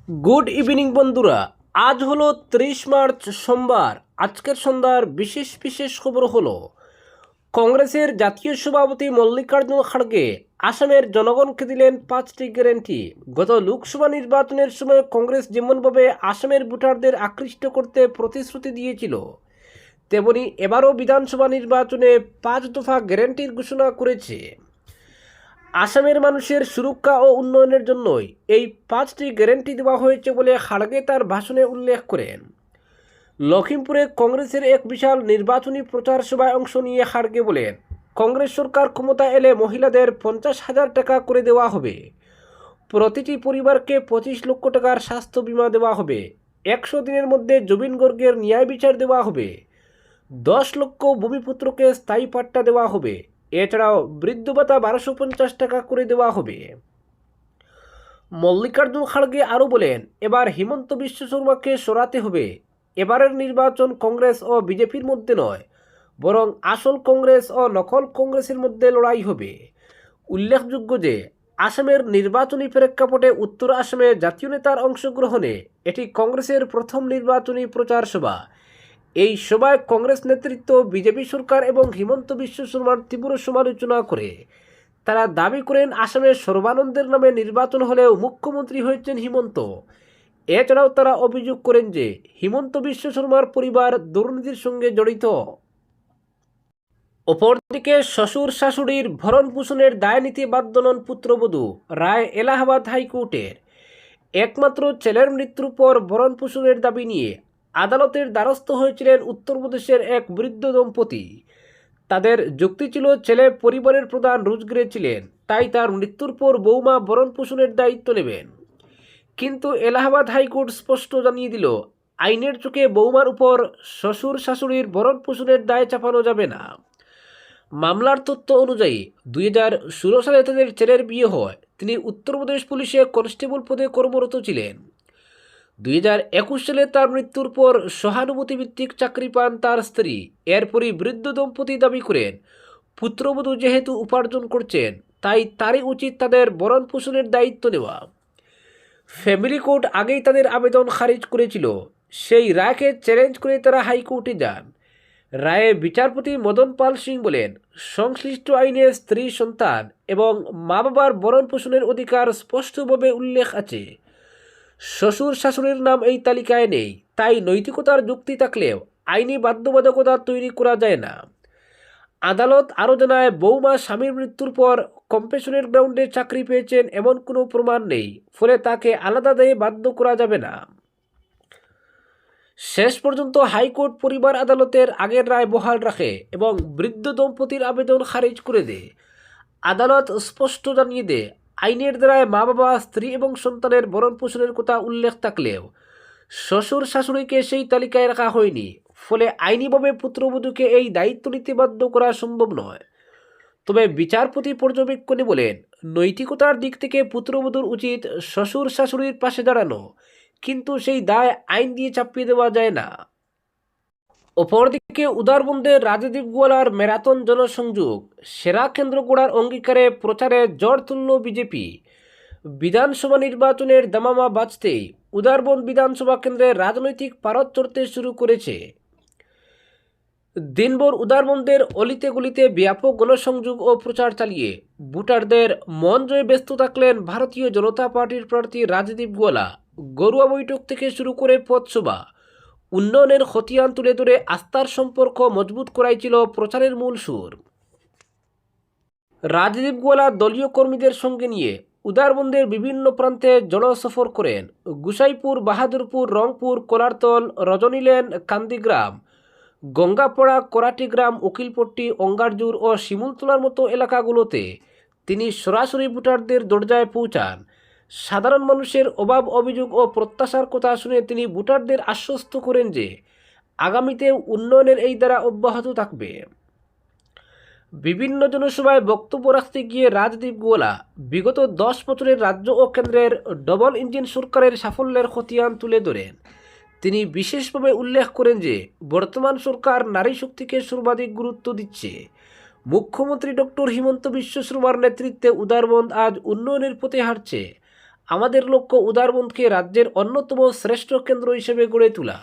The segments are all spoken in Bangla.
গুড ইভিনিং বন্ধুরা। আজ হলো 30 মার্চ সোমবার। আজকের সন্ধ্যার বিশেষ বিশেষ খবর হলো কংগ্রেসের জাতীয় সভাপতি মল্লিকার্জুন খাড়গে আসামের জনগণকে দিলেন 5টি গ্যারান্টি। গত লোকসভা নির্বাচনের সময় কংগ্রেস যেমনভাবে আসামের ভোটারদের আকৃষ্ট করতে প্রতিশ্রুতি দিয়েছিল, তেমনি এবারও বিধানসভা নির্বাচনে 5 দফা গ্যারান্টির ঘোষণা করেছে। আসামের মানুষের সুরক্ষা ও উন্নয়নের জন্যই এই 5টি গ্যারান্টি দেওয়া হয়েছে বলে খাড়গে তার ভাষণে উল্লেখ করেন। লখিমপুরে কংগ্রেসের এক বিশাল নির্বাচনী প্রচার সভায় অংশ নিয়ে খাড়গে বলেন, কংগ্রেস সরকার ক্ষমতা এলে মহিলাদের 50,000 টাকা করে দেওয়া হবে, প্রতিটি পরিবারকে 25 লক্ষ টাকার স্বাস্থ্য বীমা দেওয়া হবে, 100 দিনের মধ্যে জবিন গর্গের ন্যায় বিচার দেওয়া হবে, 10 লক্ষ ভূমিপুত্রকে স্থায়ী পাট্টা দেওয়া হবে, এছাড়াও বৃদ্ধ ভাতা 1250 টাকা করে দেওয়া হবে। মল্লিকার্জুন খাড়গে আরও বলেন, এবার হিমন্ত বিশ্ব শর্মাকে সরাতে হবে। এবারের নির্বাচন কংগ্রেস ও বিজেপির মধ্যে নয়, বরং আসল কংগ্রেস ও নকল কংগ্রেসের মধ্যে লড়াই হবে। উল্লেখযোগ্য যে আসামের নির্বাচনী প্রেক্ষাপটে উত্তর আসামে জাতীয় নেতার অংশগ্রহণে এটি কংগ্রেসের প্রথম নির্বাচনী প্রচার সভা। এই সভায় কংগ্রেস নেতৃত্ব বিজেপি সরকার এবং হিমন্ত বিশ্ব শর্মার তীব্র সমালোচনা করে। তারা দাবি করেন, আসামে সর্বানন্দের নামে নির্বাচন হলেও মুখ্যমন্ত্রী হয়েছেন হিমন্ত। এছাড়াও তারা অভিযোগ করেন যে হিমন্ত বিশ্ব শর্মার পরিবার দুর্নীতির সঙ্গে জড়িত। অপরদিকে শ্বশুর শাশুড়ির ভরণ পোষণের দায় নিতে বাধ্য নন পুত্রবধূ, রায় এলাহাবাদ হাইকোর্টের। একমাত্র ছেলের মৃত্যুর পর ভরণ পোষণের দাবি নিয়ে আদালতের দ্বারস্থ হয়েছিলেন উত্তরপ্রদেশের এক বৃদ্ধ দম্পতি। তাদের যুক্তি ছিল, ছেলে পরিবারের প্রধান রোজগারে ছিলেন, তাই তার মৃত্যুর পর বৌমা ভরণ পোষণের দায়িত্ব নেবেন। কিন্তু এলাহাবাদ হাইকোর্ট স্পষ্ট জানিয়ে দিল, আইনের চোখে বৌমার উপর শ্বশুর শাশুড়ির ভরণ পোষণের দায় চাপানো যাবে না। মামলার তথ্য অনুযায়ী 2016 সালে তাদের ছেলের বিয়ে হয়। তিনি উত্তরপ্রদেশ পুলিশে কনস্টেবল পদে কর্মরত ছিলেন। 2021 সালে তার মৃত্যুর পর সহানুভূতিভিত্তিক চাকরি পান তার স্ত্রী। এরপরই বৃদ্ধ দম্পতি দাবি করেন, পুত্রবধূ যেহেতু উপার্জন করছেন, তাই তারই উচিত তাদের ভরণ পোষণের দায়িত্ব নেওয়া। ফ্যামিলি কোর্ট আগেই তাদের আবেদন খারিজ করেছিল। সেই রায়কে চ্যালেঞ্জ করে তারা হাইকোর্টে যান। রায়ে বিচারপতি মদন পাল সিং বলেন, সংশ্লিষ্ট আইনে স্ত্রী, সন্তান এবং মা বাবার ভরণ পোষণের অধিকার স্পষ্টভাবে উল্লেখ আছে। শ্বশুর শাশুড়ির নাম এই তালিকায় নেই, তাই নৈতিকতার যুক্তি থাকলেও আইনি বাধ্যবাধকতা তৈরি করা যায় না। আদালত আরও জানায়, বৌমা স্বামীর মৃত্যুর পর কম্পেশনের গ্রাউন্ডে চাকরি পেয়েছেন এমন কোনো প্রমাণ নেই, ফলে তাকে আলাদা দায়ে বাধ্য করা যাবে না। শেষ পর্যন্ত হাইকোর্ট পরিবার আদালতের আগের রায় বহাল রাখে এবং বৃদ্ধ দম্পতির আবেদন খারিজ করে দেয়। আদালত স্পষ্ট জানিয়ে দেয়, আইনের দ্বারায় মা বাবা, স্ত্রী এবং সন্তানের ভরণ পোষণের কথা উল্লেখ থাকলেও শ্বশুর শাশুড়িকে সেই তালিকায় রাখা হয়নি, ফলে আইনিভাবে পুত্রবধূকে এই দায়িত্ব নিতে বাধ্য করা সম্ভব নয়। তবে বিচারপতি পর্যবেক্ষণে বলেন, নৈতিকতার দিক থেকে পুত্রবধূর উচিত শ্বশুর শাশুড়ির পাশে দাঁড়ানো, কিন্তু সেই দায় আইন দিয়ে চাপিয়ে দেওয়া যায় না। অপরদিকে উদারবন্দের রাজদীপ গোয়ালার ম্যারাথন জনসংযোগ, সেরা কেন্দ্র গড়ার অঙ্গীকারে প্রচারে জ্বর তুলল বিজেপি। বিধানসভা নির্বাচনের দামামা বাজতেই উদারবন্দ বিধানসভা কেন্দ্রে রাজনৈতিক পারদ চড়তে শুরু করেছে। দিনভর উদারবন্দের অলিতে গলিতে ব্যাপক গণসংযোগ ও প্রচার চালিয়ে ভোটারদের মন জয়ে ব্যস্ত থাকলেন ভারতীয় জনতা পার্টির প্রার্থী রাজদীপ গোয়ালা। গরুয়া বৈঠক থেকে শুরু করে পথসভা, উন্নয়নের খতিয়ান তুলে ধরে আস্থার সম্পর্ক মজবুত করাই ছিল প্রচারের মূল সুর। রাজদীপ গোয়ালা দলীয় কর্মীদের সঙ্গে নিয়ে উদারবন্দের বিভিন্ন প্রান্তে জনসফর করেন। গুসাইপুর, বাহাদুরপুর, রংপুর, কোলারতল, রজনীলেন, কান্দিগ্রাম, গঙ্গাপড়া, করাটিগ্রাম, উকিলপট্টি, অঙ্গারজুর ও শিমুলতলার মতো এলাকাগুলোতে তিনি সরাসরি ভোটারদের দরজায় পৌঁছান। সাধারণ মানুষের অভাব, অভিযোগ ও প্রত্যাশার কথা শুনে তিনি ভোটারদের আশ্বস্ত করেন যে আগামীতে উন্নয়নের এই ধারা অব্যাহত থাকবে। বিভিন্ন জনসভায় বক্তব্য রাখতে গিয়ে রাজদীপ গোয়ালা বিগত 10 বছরের রাজ্য ও কেন্দ্রের ডবল ইঞ্জিন সরকারের সাফল্যের খতিয়ান তুলে ধরেন। তিনি বিশেষভাবে উল্লেখ করেন যে বর্তমান সরকার নারী শক্তিকে সর্বাধিক গুরুত্ব দিচ্ছে। মুখ্যমন্ত্রী ডক্টর হিমন্ত বিশ্ব শর্মার নেতৃত্বে উদারবন্দ আজ উন্নয়নের পথে হাঁটছে। আমাদের লক্ষ্য উদারবনকে রাজ্যের অন্যতম শ্রেষ্ঠ কেন্দ্র হিসেবে গড়ে তোলা।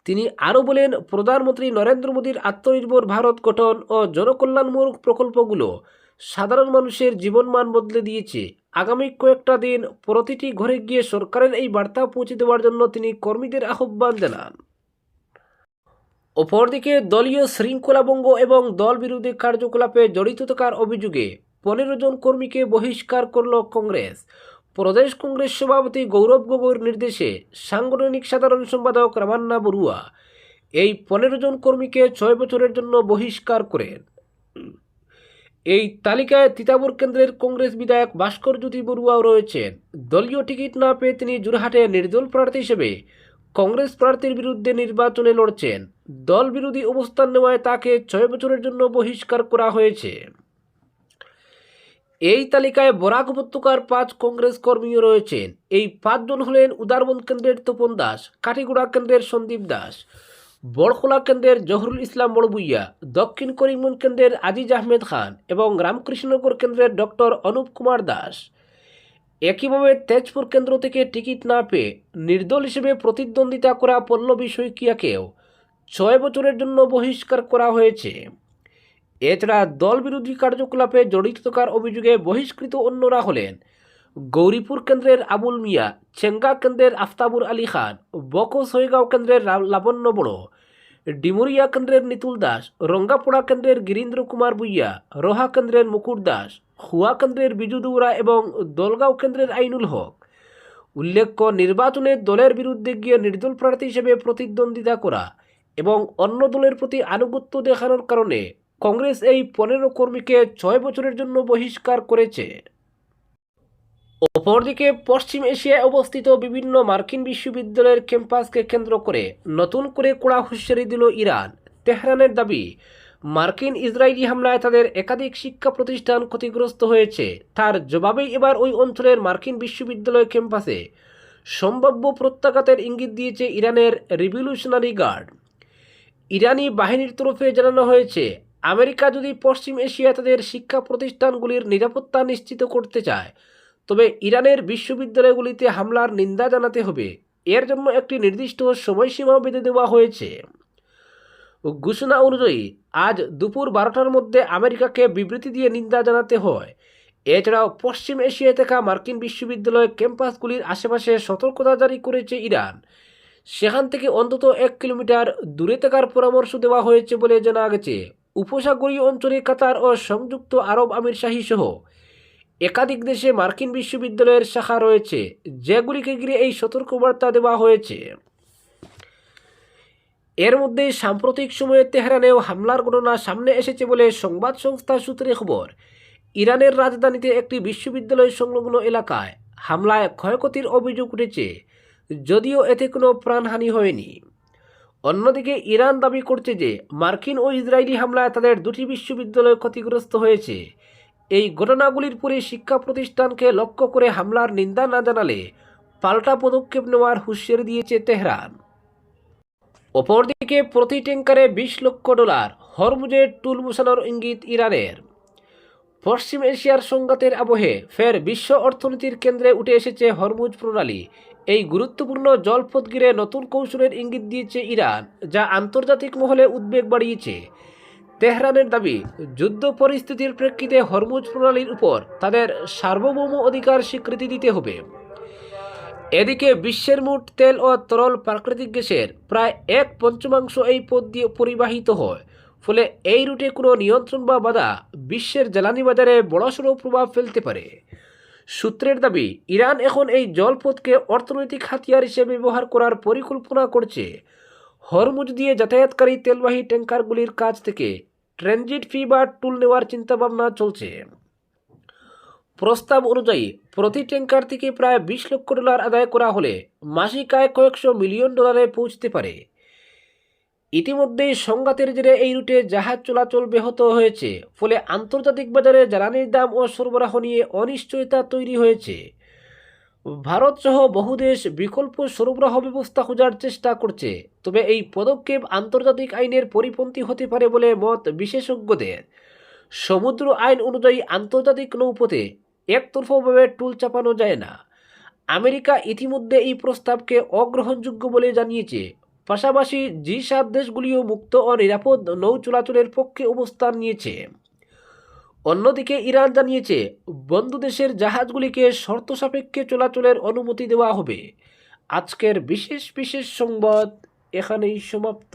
তিনি আরও বলেন, প্রধানমন্ত্রী নরেন্দ্র মোদীর আত্মনির্ভর ভারত গঠন ও জনকল্যাণমূলক প্রকল্পগুলো সাধারণ মানুষের জীবনমান বদলে দিয়েছে। আগামী কয়েকটা দিন প্রতিটি ঘরে গিয়ে সরকারের এই বার্তা পৌঁছে দেওয়ার জন্য তিনি কর্মীদের আহ্বান জানান। অপরদিকে দলীয় শৃঙ্খলাভঙ্গ এবং দল বিরোধী কার্যকলাপে জড়িত থাকার অভিযোগে 15 জন কর্মীকে বহিষ্কার করল কংগ্রেস। প্রদেশ কংগ্রেস সভাপতি গৌরব গগৈর নির্দেশে সাংগঠনিক সাধারণ সম্পাদক রামান্না বড়ুয়া এই 15 জন কর্মীকে 6 বছরের জন্য বহিষ্কার করেন। এই তালিকায় তিতাবর কেন্দ্রের কংগ্রেস বিধায়ক ভাস্কর জ্যোতি বড়ুয়াও রয়েছেন। দলীয় টিকিট না পেয়ে তিনি যোরহাটে নির্দল প্রার্থী হিসেবে কংগ্রেস প্রার্থীর বিরুদ্ধে নির্বাচনে লড়ছেন। দল বিরোধী অবস্থান নেওয়ায় তাকে 6 বছরের জন্য বহিষ্কার করা হয়েছে। এই তালিকায় বরাক উপত্যকার 5 কংগ্রেস কর্মীও রয়েছেন। এই 5 জন হলেন উদারবন কেন্দ্রের তপন দাস, কাঠিগুড়া কেন্দ্রের সন্দীপ দাস, বড়খোলা কেন্দ্রের জহুরুল ইসলাম বড়বুইয়া, দক্ষিণ করিমগঞ্জ কেন্দ্রের আজিজ আহমেদ খান এবং রামকৃষ্ণনগর কেন্দ্রের ডক্টর অনুপ কুমার দাস। একইভাবে তেজপুর কেন্দ্র থেকে টিকিট না পেয়ে নির্দল হিসেবে প্রতিদ্বন্দ্বিতা করা পল্লবী শইকিয়াকেও 6 বছরের জন্য বহিষ্কার করা হয়েছে। এছাড়া দল বিরোধী কার্যকলাপে জড়িত থাকার অভিযোগে বহিষ্কৃত অন্যরা হলেন গৌরীপুর কেন্দ্রের আবুল মিয়া, চেঙ্গা কেন্দ্রের আফতাবুর আলী খান, বকো সৈগাঁও কেন্দ্রের লাবণ্য বড়, ডিমুরিয়া কেন্দ্রের নিতুল দাস, রঙ্গাপোড়া কেন্দ্রের গিরীন্দ্র কুমার বুইয়া, রোহা কেন্দ্রের মুকুট দাস, হুয়া কেন্দ্রের বিজু দৌরা এবং দলগাঁও কেন্দ্রের আইনুল হক। উল্লেখ্য, নির্বাচনে দলের বিরুদ্ধে গিয়ে নির্দল প্রার্থী হিসেবে প্রতিদ্বন্দ্বিতা করা এবং অন্য দলের প্রতি আনুগত্য দেখানোর কারণে কংগ্রেস এই 15 কর্মীকে 6 বছরের জন্য বহিষ্কার করেছে। অপরদিকে পশ্চিম এশিয়ায় অবস্থিত বিভিন্ন মার্কিন বিশ্ববিদ্যালয়ের ক্যাম্পাসকে কেন্দ্র করে নতুন করে কড়া হুঁশিয়ারি দিল ইরান। তেহরানের দাবি, মার্কিন ইসরায়েলি হামলায় তাদের একাধিক শিক্ষা প্রতিষ্ঠান ক্ষতিগ্রস্ত হয়েছে। তার জবাবেই এবার ওই অঞ্চলের মার্কিন বিশ্ববিদ্যালয় ক্যাম্পাসে সম্ভাব্য প্রত্যাঘাতের ইঙ্গিত দিয়েছে ইরানের রিভলিউশনারি গার্ড। ইরানি বাহিনীর তরফে জানানো হয়েছে, আমেরিকা যদি পশ্চিম এশিয়ায় তাদের শিক্ষা প্রতিষ্ঠানগুলির নিরাপত্তা নিশ্চিত করতে চায় তবে ইরানের বিশ্ববিদ্যালয়গুলিতে হামলার নিন্দা জানাতে হবে। এর জন্য একটি নির্দিষ্ট সময়সীমা বেঁধে দেওয়া হয়েছে। ঘোষণা অনুযায়ী আজ দুপুর 12টার মধ্যে আমেরিকাকে বিবৃতি দিয়ে নিন্দা জানাতে হয়। এছাড়াও পশ্চিম এশিয়ায় থাকা মার্কিন বিশ্ববিদ্যালয় ক্যাম্পাসগুলির আশেপাশে সতর্কতা জারি করেছে ইরান। সেখান থেকে অন্তত 1 কিলোমিটার দূরে থাকার পরামর্শ দেওয়া হয়েছে বলে জানা গেছে। উপসাগরীয় অঞ্চলে কাতার ও সংযুক্ত আরব আমিরশাহী সহ একাধিক দেশে মার্কিন বিশ্ববিদ্যালয়ের শাখা রয়েছে, যেগুলিকে ঘিরে এই সতর্কবার্তা দেওয়া হয়েছে। এর মধ্যে সাম্প্রতিক সময়ে তেহরানেও হামলার ঘটনা সামনে এসেছে বলে সংবাদ সংস্থা সূত্রে খবর। ইরানের রাজধানীতে একটি বিশ্ববিদ্যালয় সংলগ্ন এলাকায় হামলায় ক্ষয়ক্ষতির অভিযোগ উঠেছে, যদিও এতে কোনো প্রাণহানি হয়নি। অন্যদিকে ইরান দাবি করছে যে মার্কিন ও ইসরায়েলি হামলায় তাদের 2টি বিশ্ববিদ্যালয় ক্ষতিগ্রস্ত হয়েছে। এই ঘটনাগুলির পরে শিক্ষা প্রতিষ্ঠানকে লক্ষ্য করে হামলার নিন্দা না জানালে পাল্টা পদক্ষেপ নেওয়ার হুঁশিয়ারি দিয়েছে তেহরান। অপরদিকে প্রতি ট্যাঙ্কারে $20 লক্ষ হরমুজে টুল বসানোর ইঙ্গিত ইরানের। পশ্চিম এশিয়ার সংঘাতের আবহে ফের বিশ্ব অর্থনীতির কেন্দ্রে উঠে এসেছে হরমুজ প্রণালী। এই গুরুত্বপূর্ণ জলপথ ঘিরে নতুন কৌশলের ইঙ্গিত দিয়েছে ইরান, যা আন্তর্জাতিক মহলে উদ্বেগ বাড়িয়েছে। তেহরানের দাবি, যুদ্ধ পরিস্থিতির প্রেক্ষিতে হরমুজ প্রণালীর উপর তাদের সার্বভৌম অধিকার স্বীকৃতি দিতে হবে। এদিকে বিশ্বের মোট তেল ও তরল প্রাকৃতিক গ্যাসের প্রায় 1/5 এই পথ দিয়ে পরিবাহিত হয়। ফলে এই রুটে কোনো নিয়ন্ত্রণ বা বাধা বিশ্বের জ্বালানি বাজারে বড়সড় প্রভাব ফেলতে পারে। সূত্রের দাবি, ইরান এখন এই জলপথকে অর্থনৈতিক হাতিয়ার হিসেবে ব্যবহার করার পরিকল্পনা করছে। হরমুজ দিয়ে যাতায়াতকারী তেলবাহী ট্যাঙ্কারগুলির কাছ থেকে ট্রানজিট ফি বা টুল নেওয়ার চিন্তাভাবনা চলছে। প্রস্তাব অনুযায়ী প্রতি ট্যাঙ্কার থেকে প্রায় $20 লক্ষ আদায় করা হলে মাসিক আয় কয়েকশো মিলিয়ন ডলারে পৌঁছতে পারে। ইতিমধ্যেই সংঘাতের জেরে এই রুটে জাহাজ চলাচল ব্যাহত হয়েছে, ফলে আন্তর্জাতিক বাজারে জ্বালানির দাম ও সরবরাহ নিয়ে অনিশ্চয়তা তৈরি হয়েছে। ভারত সহ বহু দেশ বিকল্প সরবরাহ ব্যবস্থা খোঁজার চেষ্টা করছে, তবে এই পদক্ষেপ আন্তর্জাতিক আইনের পরিপন্থী হতে পারে বলে মত বিশেষজ্ঞদের। সমুদ্র আইন অনুযায়ী আন্তর্জাতিক নৌপথে একতরফাভাবে টুল চাপানো যায় না। আমেরিকা ইতিমধ্যে এই প্রস্তাবকে অগ্রহণযোগ্য বলে জানিয়েছে। পাশাপাশি জি7 দেশগুলিও মুক্ত ও নিরাপদ নৌ চলাচলের পক্ষে অবস্থান নিয়েছে। অন্যদিকে ইরান জানিয়েছে বন্ধু দেশের জাহাজগুলিকে শর্ত সাপেক্ষে চলাচলের অনুমতি দেওয়া হবে। আজকের বিশেষ সংবাদ এখানেই সমাপ্ত।